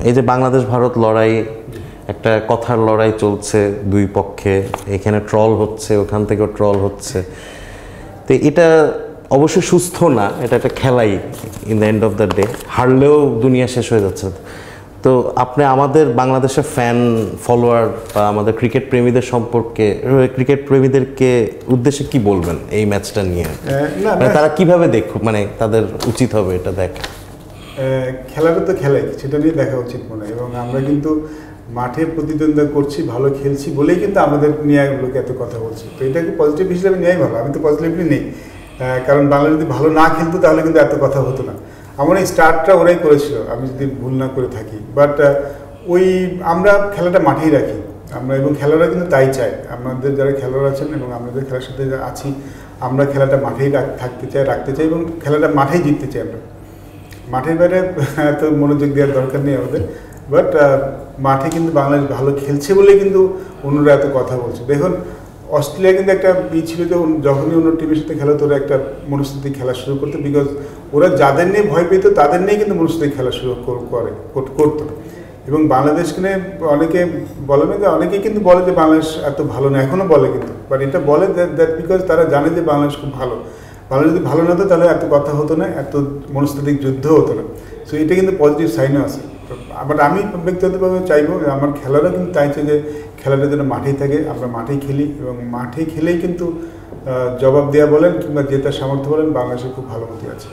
এই যে বাংলাদেশ ভারত লড়াই, একটা কথার লড়াই চলছে দুই পক্ষে, এখানে ট্রল হচ্ছে, ওখান থেকেও ট্রল হচ্ছে, তো এটা অবশ্যই সুস্থ না, এটা একটা খেলাই in the end of the day, হারলেও দুনিয়া শেষ হয়ে যাচ্ছে। তো আপনি আমাদের বাংলাদেশের ফ্যান ফলোয়ার বা আমাদের ক্রিকেট প্রেমীদের সম্পর্কে, ক্রিকেট প্রেমীদেরকে উদ্দেশ্যে কি বলবেন এই ম্যাচটা নিয়ে? মানে তারা কিভাবে দেখুক, মানে তাদের উচিত হবে এটা দেখা? খেলাটা তো খেলাই, সেটা নিয়ে দেখা উচিত মনে হয়। এবং আমরা কিন্তু মাঠে প্রতিদ্বন্দ্বিতা করছি, ভালো খেলছি বলেই কিন্তু আমাদের নিয়ে লোকে এত কথা বলছি। তো এটাকে পজিটিভ হিসেবে নেওয়াই ভালো। আমি তো পজিটিভলি নেই, কারণ বাংলা যদি ভালো না খেলতো তাহলে কিন্তু এত কথা হতো না। আমার এই স্টার্টটা ওরাই করেছিল, আমি যদি ভুল না করে থাকি। বাট ওই আমরা খেলাটা মাঠেই রাখি আমরা, এবং খেলোয়াড়রা কিন্তু তাই চায়। আমাদের যারা খেলোয়াড় আছেন এবং আমাদের খেলার সাথে যারা আছি, আমরা খেলাটা মাঠেই থাকতে চাই, রাখতে চাই, এবং খেলাটা মাঠেই জিততে চাই। আমরা মাঠের বাইরে এত মনোযোগ দেওয়ার দরকার নেই আমাদের। বাট মাঠে কিন্তু বাংলাদেশ ভালো খেলছে বলেই কিন্তু অন্যরা এত কথা বলছে। দেখুন, অস্ট্রেলিয়া কিন্তু একটা ছিল যে যখনই অন্য টিমের সাথে খেলা হতো ওরা একটা মনস্তাত্ত্বিক খেলা শুরু করতো, বিকজ ওরা যাদের নিয়ে ভয় পেত তাদের নিয়ে কিন্তু মনস্তাত্ত্বিক খেলা শুরু করতো। এবং বাংলাদেশকে নিয়ে অনেকে বলে না, যে অনেকেই কিন্তু বলে যে বাংলাদেশ এত ভালো না, এখনও বলে কিন্তু, বাট এটা বলে দ্যাট বিকজ তারা জানে যে বাংলাদেশ খুব ভালো। বাংলাদেশ যদি ভালো না হতো তাহলে এত কথা হতো না, এত মনস্তাত্ত্বিক যুদ্ধ হতো না। সো এটা কিন্তু পজিটিভ সাইনও আছে। বাট আমি ব্যক্তিগতভাবে চাইবো, আমার খেলারও কিন্তু চাইছে যে খেলাটা যেন মাঠেই থাকে, আমরা মাঠেই খেলি, এবং মাঠে খেলেই কিন্তু জবাব দেওয়া বলেন কিংবা জেতার সামর্থ্য বলেন বাংলাদেশের খুব ভালো মতো আছে।